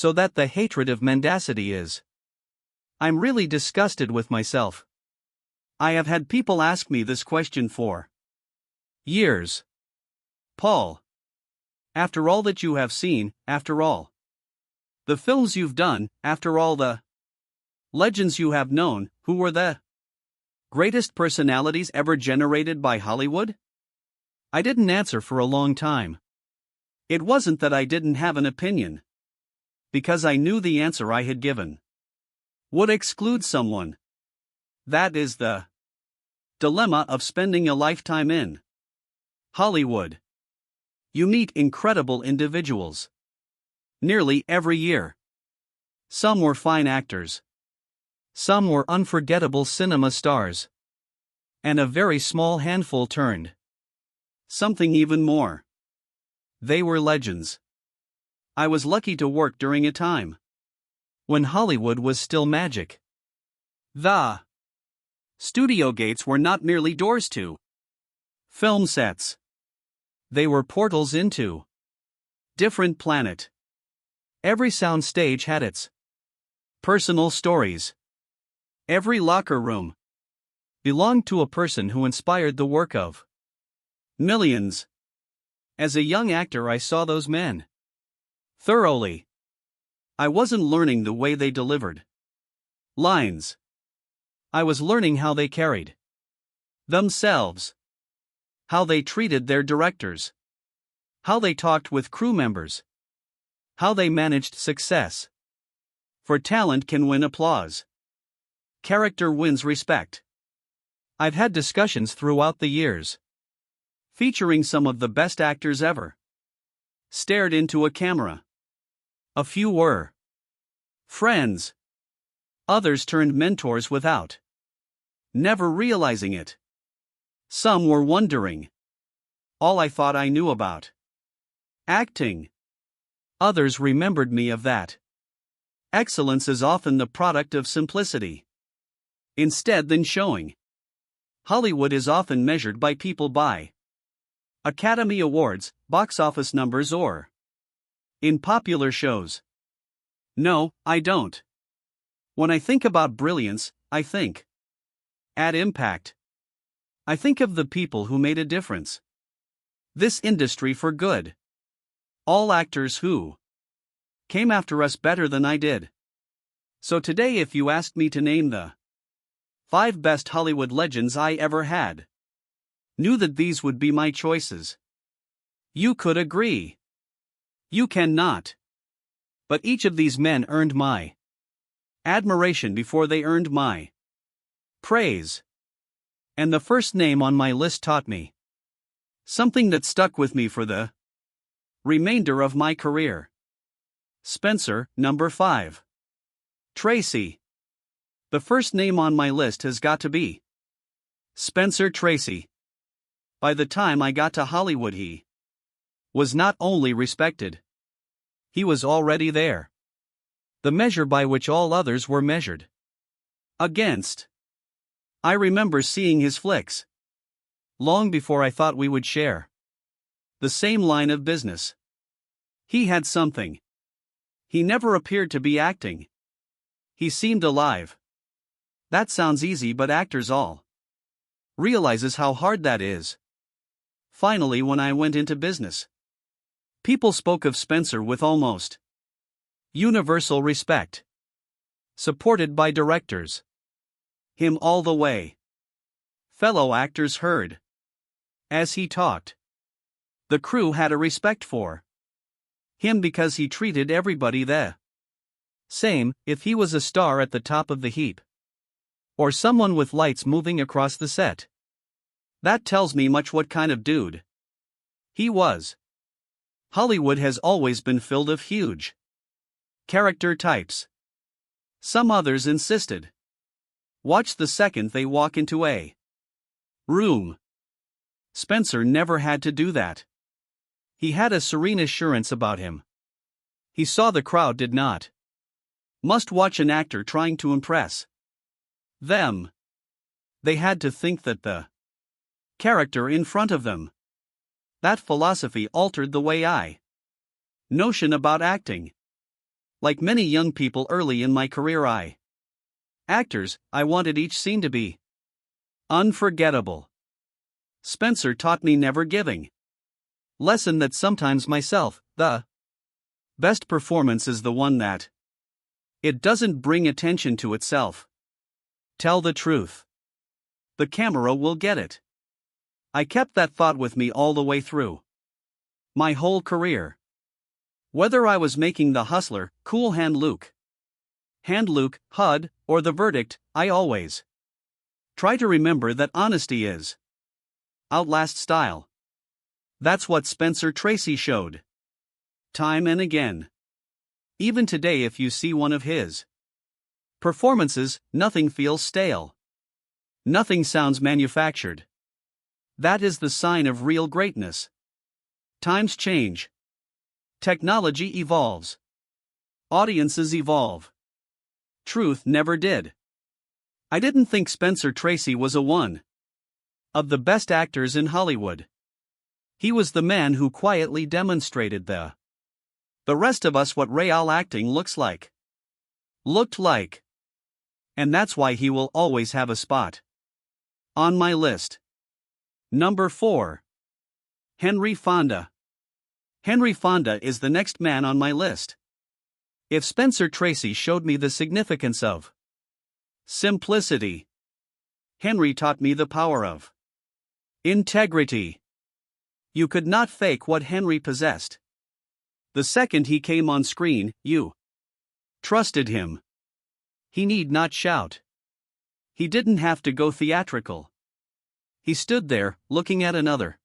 So that the hatred of mendacity is. I'm really disgusted with myself. I have had people ask me this question for years. Paul. After all that you have seen, after all the films you've done, after all the legends you have known, who were the greatest personalities ever generated by Hollywood? I didn't answer for a long time. It wasn't that I didn't have an opinion. Because I knew the answer I had given would exclude someone. That is the dilemma of spending a lifetime in Hollywood. You meet incredible individuals nearly every year. Some were fine actors. Some were unforgettable cinema stars. And a very small handful turned something even more. They were legends. I was lucky to work during a time when Hollywood was still magic. The studio gates were not merely doors to film sets. They were portals into different planet. Every sound stage had its personal stories. Every locker room belonged to a person who inspired the work of millions. As a young actor, I saw those men thoroughly. I wasn't learning the way they delivered lines. I was learning how they carried themselves, how they treated their directors, how they talked with crew members, how they managed success. For talent can win applause. Character wins respect. I've had discussions throughout the years, featuring some of the best actors ever. Stared into a camera. A few were friends. Others turned mentors without never realizing it. Some were wondering all I thought I knew about acting. Others remembered me of that. Excellence is often the product of simplicity. Instead than showing. Hollywood is often measured by people by Academy Awards, box office numbers, or in popular shows. No, I don't. When I think about brilliance, I think at impact. I think of the people who made a difference. This industry for good. All actors who came after us better than I did. So today, if you asked me to name the 5 best Hollywood legends I ever had, knew that these would be my choices. You could agree. You cannot. But each of these men earned my admiration before they earned my praise. And the first name on my list taught me something that stuck with me for the remainder of my career. Spencer, number 5. Tracy. The first name on my list has got to be Spencer Tracy. By the time I got to Hollywood, he was not only respected, he was already there. The measure by which all others were measured against. I remember seeing his flicks long before I thought we would share the same line of business. He had something. He never appeared to be acting. He seemed alive. That sounds easy, but actors all realizes how hard that is. Finally, when I went into business, people spoke of Spencer with almost universal respect. Supported by directors. Him all the way. Fellow actors heard as he talked. The crew had a respect for him because he treated everybody the same, if he was a star at the top of the heap, or someone with lights moving across the set. That tells me much what kind of dude he was. Hollywood has always been filled of huge character types. Some others insisted. Watch the second they walk into a room. Spencer never had to do that. He had a serene assurance about him. He saw the crowd did not must watch an actor trying to impress them. They had to think that the character in front of them. That philosophy altered the way I notion about acting. Like many young people early in my career, actors, I wanted each scene to be unforgettable. Spencer taught me never giving. Lesson that sometimes myself, the best performance is the one that it doesn't bring attention to itself. Tell the truth. The camera will get it. I kept that thought with me all the way through my whole career. Whether I was making The Hustler, Cool Hand Luke, HUD, or The Verdict, I always try to remember that honesty is outlast style. That's what Spencer Tracy showed. Time and again. Even today, if you see one of his performances, nothing feels stale. Nothing sounds manufactured. That is the sign of real greatness. Times change. Technology evolves. Audiences evolve. Truth never did. I didn't think Spencer Tracy was a one of the best actors in Hollywood. He was the man who quietly demonstrated the rest of us what real acting looked like. And that's why he will always have a spot on my list. Number 4. Henry Fonda. Henry Fonda is the next man on my list. If Spencer Tracy showed me the significance of simplicity, Henry taught me the power of integrity. You could not fake what Henry possessed. The second he came on screen, you trusted him. He need not shout. He didn't have to go theatrical. He stood there, looking at another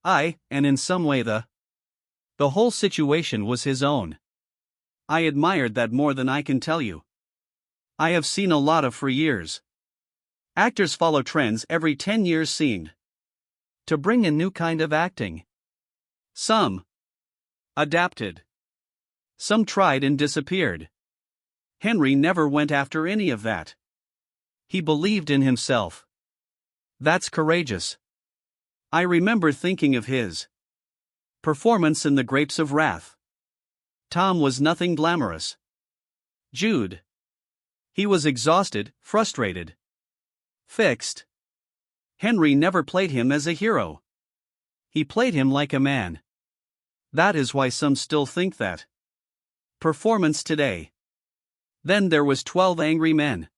eye, and in some way the whole situation was his own. I admired that more than I can tell you. I have seen a lot of for years. Actors follow trends every 10 years seemed to bring a new kind of acting. Some adapted. Some tried and disappeared. Henry never went after any of that. He believed in himself. That's courageous. I remember thinking of his performance in The Grapes of Wrath. Tom was nothing glamorous. Jude. He was exhausted, frustrated, fixed. Henry never played him as a hero. He played him like a man. That is why some still think that performance today. Then there was 12 Angry Men.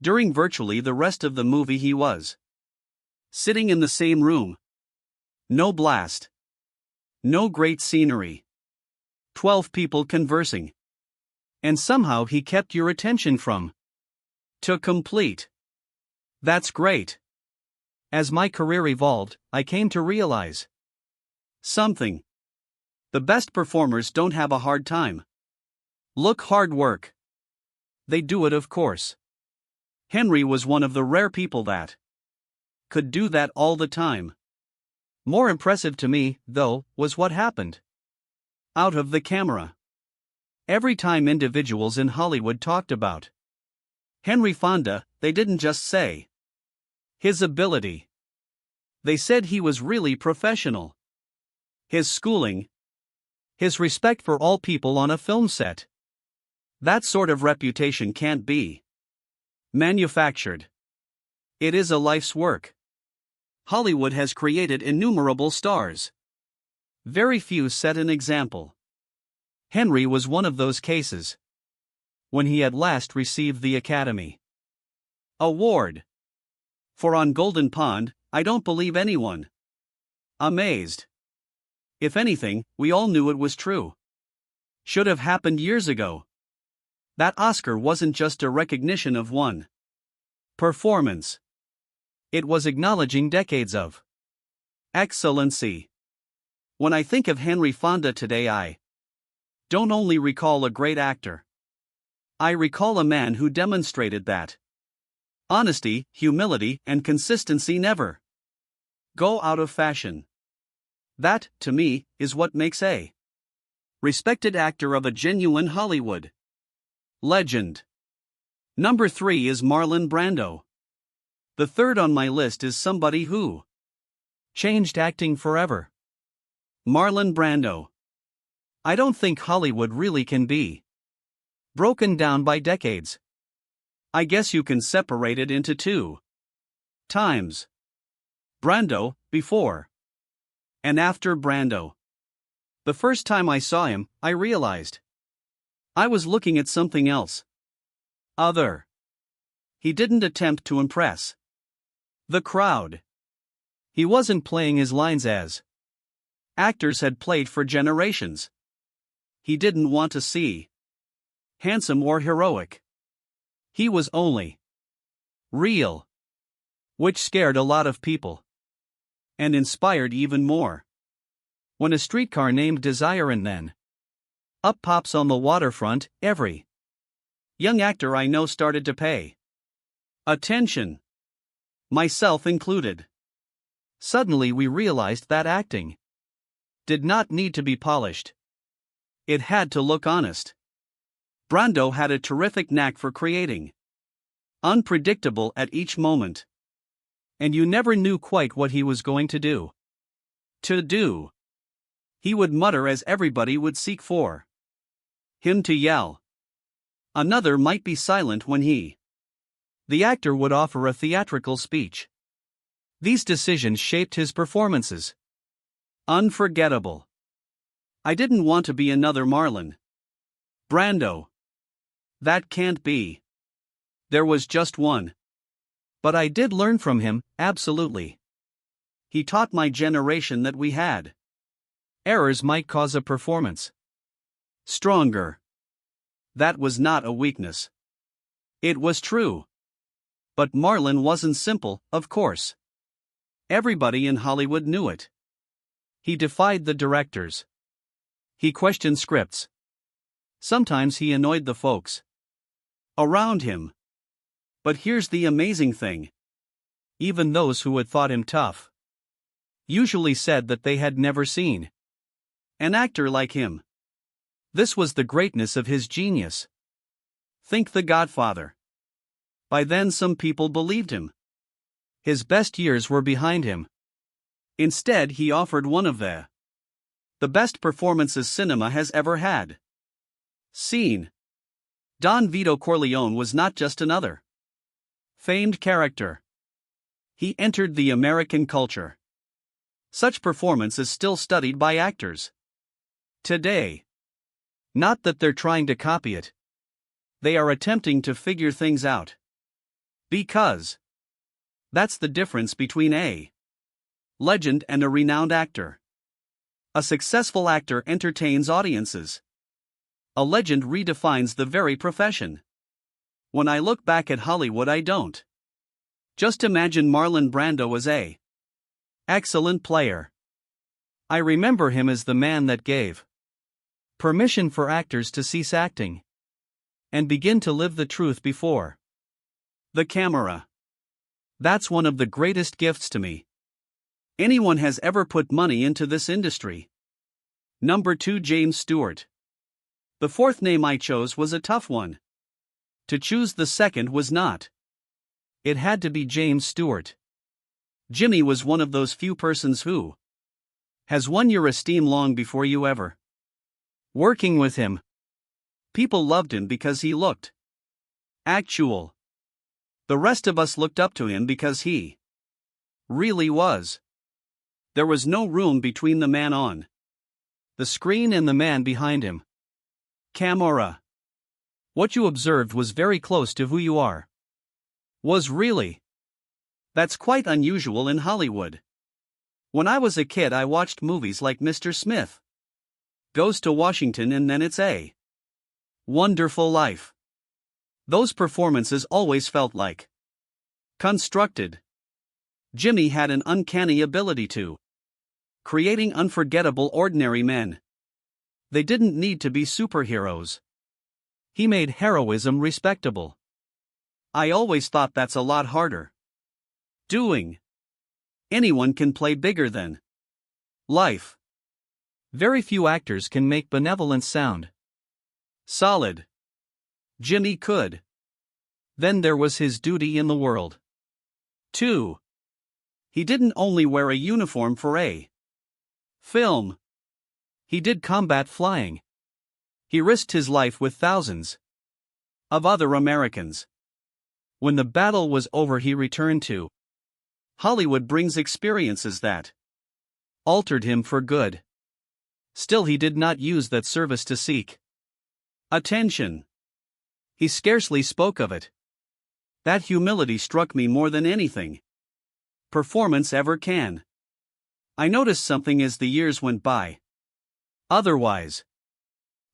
During virtually the rest of the movie he was sitting in the same room. No blast. No great scenery. 12 people conversing. And somehow he kept your attention from to complete. That's great. As my career evolved, I came to realize something. The best performers don't have a hard time. Look hard work. They do it, of course. Henry was one of the rare people that could do that all the time. More impressive to me, though, was what happened out of the camera. Every time individuals in Hollywood talked about Henry Fonda, they didn't just say his ability. They said he was really professional. His schooling. His respect for all people on a film set. That sort of reputation can't be manufactured. It is a life's work. Hollywood has created innumerable stars. Very few set an example. Henry was one of those cases. When he at last received the Academy Award for On Golden Pond, I don't believe anyone amazed. If anything, we all knew it was true. Should have happened years ago. That Oscar wasn't just a recognition of one performance. It was acknowledging decades of excellency. When I think of Henry Fonda today, I don't only recall a great actor. I recall a man who demonstrated that honesty, humility, and consistency never go out of fashion. That, to me, is what makes a respected actor of a genuine Hollywood legend. Number 3 is Marlon Brando. The third on my list is somebody who changed acting forever. Marlon Brando. I don't think Hollywood really can be broken down by decades. I guess you can separate it into two times. Brando, before and after Brando. The first time I saw him, I realized I was looking at something else. Other. He didn't attempt to impress the crowd. He wasn't playing his lines as actors had played for generations. He didn't want to see handsome or heroic. He was only real, which scared a lot of people and inspired even more. When a streetcar named Desire and then up pops on the waterfront, every young actor I know started to pay attention, myself included. Suddenly we realized that acting did not need to be polished. It had to look honest. Brando had a terrific knack for creating unpredictable at each moment. And you never knew quite what he was going to do. He would mutter as everybody would seek for him to yell. Another might be silent when the actor would offer a theatrical speech. These decisions shaped his performances. Unforgettable. I didn't want to be another Marlon Brando. That can't be. There was just one. But I did learn from him, absolutely. He taught my generation that we had errors might cause a performance stronger. That was not a weakness. It was true. But Marlon wasn't simple, of course. Everybody in Hollywood knew it. He defied the directors. He questioned scripts. Sometimes he annoyed the folks around him. But here's the amazing thing. Even those who had thought him tough usually said that they had never seen an actor like him. This was the greatness of his genius. Think The Godfather. By then some people believed him. His best years were behind him. Instead he offered one of the best performances cinema has ever had. Seen. Don Vito Corleone was not just another famed character. He entered the American culture. Such performance is still studied by actors today. Not that they're trying to copy it. They are attempting to figure things out. Because that's the difference between a legend and a renowned actor. A successful actor entertains audiences. A legend redefines the very profession. When I look back at Hollywood, I don't just imagine Marlon Brando as a excellent player. I remember him as the man that gave permission for actors to cease acting and begin to live the truth before the camera. That's one of the greatest gifts to me anyone has ever put money into this industry. Number 2, James Stewart. The fourth name I chose was a tough one. To choose the second was not. It had to be James Stewart. Jimmy was one of those few persons who has won your esteem long before you ever working with him. People loved him because he looked actual. The rest of us looked up to him because he really was. There was no room between the man on the screen and the man behind him. Camera. What you observed was very close to who you are. Was really. That's quite unusual in Hollywood. When I was a kid, I watched movies like Mr. Smith Goes to Washington and Then It's a Wonderful Life. Those performances always felt like constructed. Jimmy had an uncanny ability to creating unforgettable ordinary men. They didn't need to be superheroes. He made heroism respectable. I always thought that's a lot harder doing. Anyone can play bigger than life. Very few actors can make benevolence sound solid. Jimmy could. Then there was his duty in the world. 2. He didn't only wear a uniform for a film. He did combat flying. He risked his life with thousands of other Americans. When the battle was over, he returned to Hollywood, brings experiences that altered him for good. Still, he did not use that service to seek attention. He scarcely spoke of it. That humility struck me more than anything performance ever can. I noticed something as the years went by. Otherwise,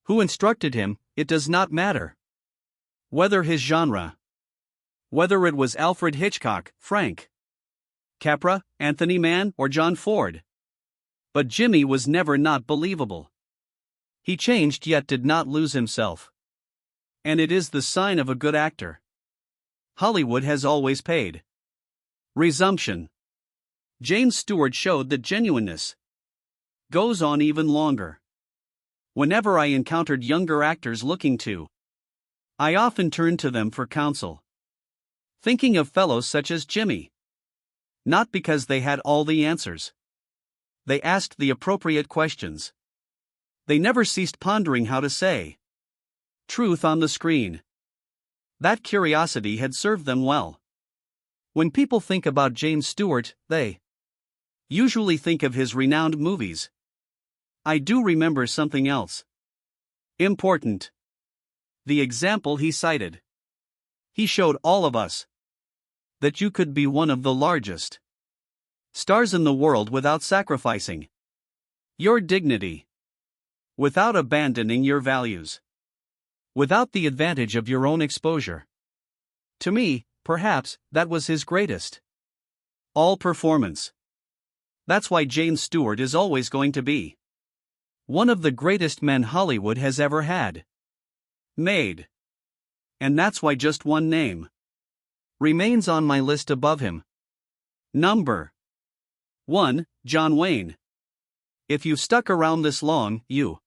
who instructed him, it does not matter. Whether his genre, whether it was Alfred Hitchcock, Frank Capra, Anthony Mann, or John Ford. But Jimmy was never not believable. He changed yet did not lose himself. And it is the sign of a good actor. Hollywood has always paid. Resumption. James Stewart showed that genuineness goes on even longer. Whenever I encountered younger actors looking to, I often turned to them for counsel. Thinking of fellows such as Jimmy. Not because they had all the answers. They asked the appropriate questions. They never ceased pondering how to say truth on the screen. That curiosity had served them well. When people think about James Stewart, they usually think of his renowned movies. I do remember something else important. The example he cited. He showed all of us that you could be one of the largest stars in the world without sacrificing your dignity, without abandoning your values, without the advantage of your own exposure. To me, perhaps, that was his greatest all performance. That's why James Stewart is always going to be one of the greatest men Hollywood has ever had made. And that's why just one name remains on my list above him. Number 1, John Wayne. If you've stuck around this long, you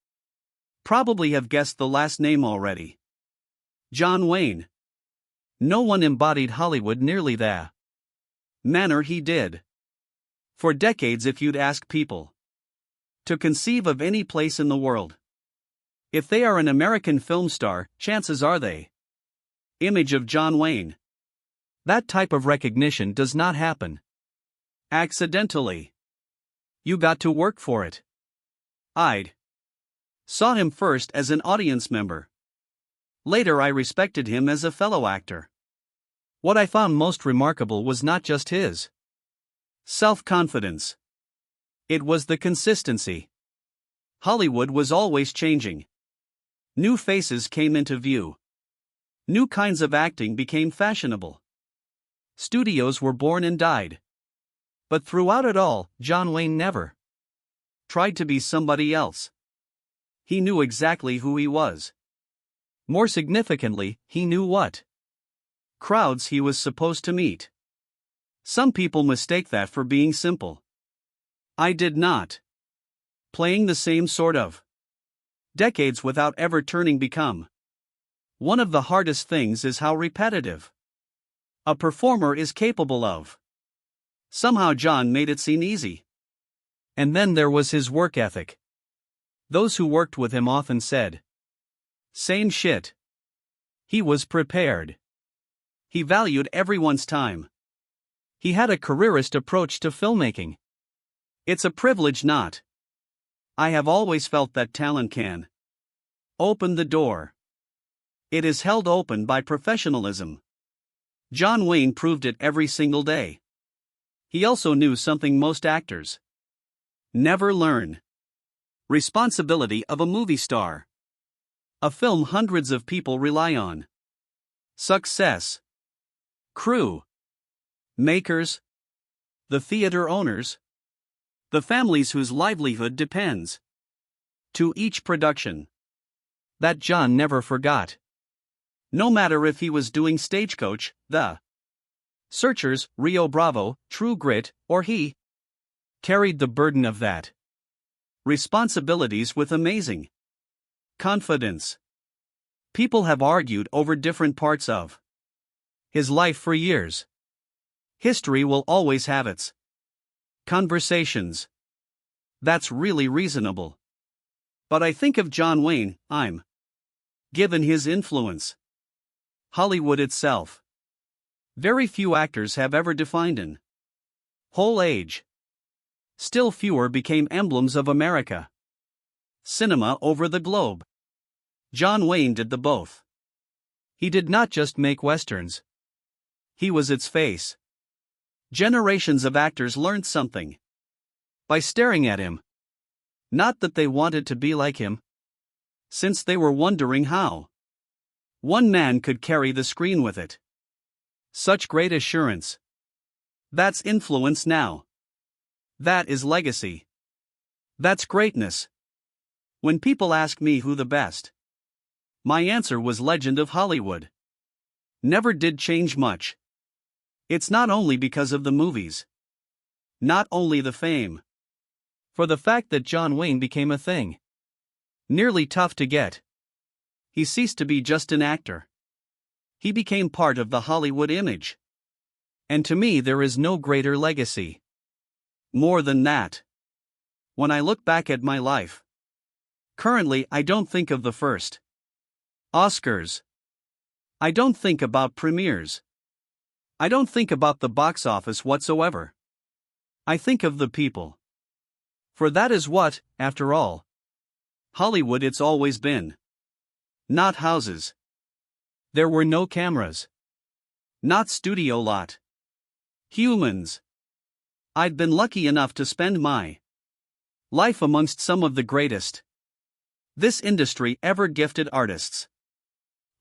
probably have guessed the last name already. John Wayne. No one embodied Hollywood nearly the manner he did. For decades, if you'd ask people to conceive of any place in the world, if they are an American film star, chances are they image of John Wayne. That type of recognition does not happen accidentally. You got to work for it. I'd saw him first as an audience member. Later I respected him as a fellow actor. What I found most remarkable was not just his self-confidence. It was the consistency. Hollywood was always changing. New faces came into view. New kinds of acting became fashionable. Studios were born and died. But throughout it all, John Wayne never tried to be somebody else. He knew exactly who he was. More significantly, he knew what crowds he was supposed to meet. Some people mistake that for being simple. I did not. Playing the same sort of decades without ever turning become. One of the hardest things is how repetitive a performer is capable of. Somehow John made it seem easy. And then there was his work ethic. Those who worked with him often said, same shit. He was prepared. He valued everyone's time. He had a careerist approach to filmmaking. It's a privilege, not. I have always felt that talent can open the door. It is held open by professionalism. John Wayne proved it every single day. He also knew something most actors never learn. Responsibility of a movie star. A film hundreds of people rely on. Success. Crew. Makers. The theater owners. The families whose livelihood depends. To each production. That John never forgot. No matter if he was doing Stagecoach, The Searchers, Rio Bravo, True Grit, or he carried the burden of that responsibilities with amazing confidence. People have argued over different parts of his life for years. History will always have its conversations. That's really reasonable. But I think of John Wayne, given his influence. Hollywood itself. Very few actors have ever defined an whole age. Still fewer became emblems of America. Cinema over the globe. John Wayne did the both. He did not just make westerns. He was its face. Generations of actors learned something by staring at him. Not that they wanted to be like him, since they were wondering how one man could carry the screen with it. Such great assurance. That's influence now. That is legacy. That's greatness. When people ask me who the best, my answer was Legend of Hollywood. Never did change much. It's not only because of the movies, not only the fame, for the fact that John Wayne became a thing. Nearly tough to get. He ceased to be just an actor. He became part of the Hollywood image. And to me, there is no greater legacy. More than that. When I look back at my life, currently I don't think of the first Oscars. I don't think about premieres. I don't think about the box office whatsoever. I think of the people. For that is what, after all, Hollywood it's always been. Not houses. There were no cameras. Not studio lot. Humans. I'd been lucky enough to spend my life amongst some of the greatest this industry ever gifted artists.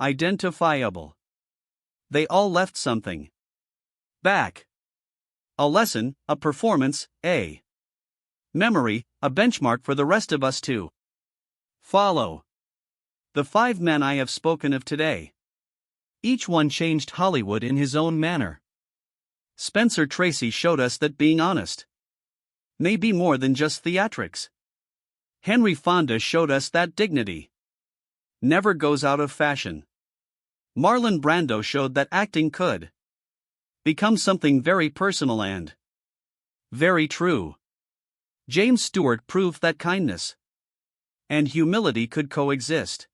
Identifiable. They all left something back. A lesson, a performance, a memory, a benchmark for the rest of us to follow. The 5 men I have spoken of today. Each one changed Hollywood in his own manner. Spencer Tracy showed us that being honest may be more than just theatrics. Henry Fonda showed us that dignity never goes out of fashion. Marlon Brando showed that acting could become something very personal and very true. James Stewart proved that kindness and humility could coexist.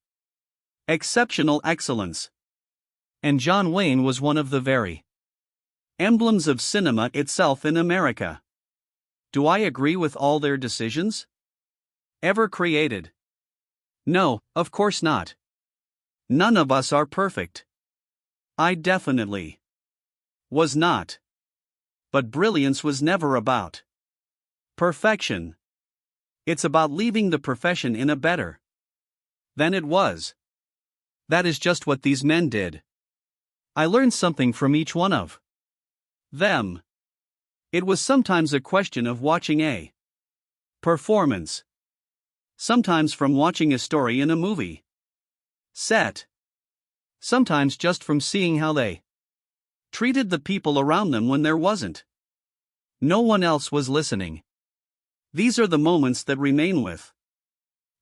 Exceptional excellence. And John Wayne was one of the very emblems of cinema itself in America. Do I agree with all their decisions? Ever created? No, of course not. None of us are perfect. I definitely was not. But brilliance was never about perfection. It's about leaving the profession in a better than it was. That is just what these men did. I learned something from each one of them. It was sometimes a question of watching a performance. Sometimes from watching a story in a movie set. Sometimes just from seeing how they treated the people around them when there wasn't no one else was listening. These are the moments that remain with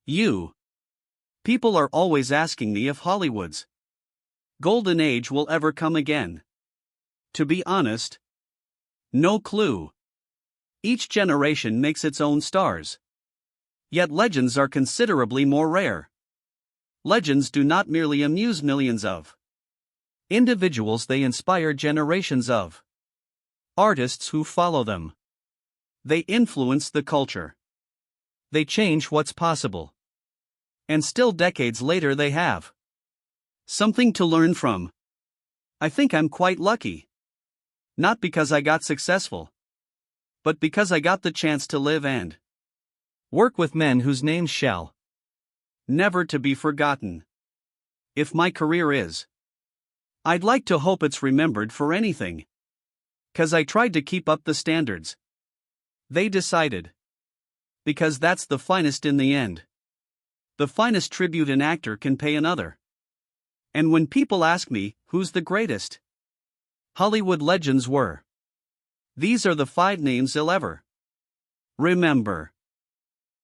you. People are always asking me if Hollywood's golden age will ever come again. To be honest, no clue. Each generation makes its own stars. Yet legends are considerably more rare. Legends do not merely amuse millions of individuals, they inspire generations of artists who follow them. They influence the culture. They change what's possible. And still decades later they have something to learn from. I think I'm quite lucky. Not because I got successful, but because I got the chance to live and work with men whose names shall never to be forgotten. If my career is, I'd like to hope it's remembered for anything. 'Cause I tried to keep up the standards they decided. Because that's the finest in the end. The finest tribute an actor can pay another. And when people ask me, who's the greatest Hollywood legends were, these are the 5 names they'll ever remember.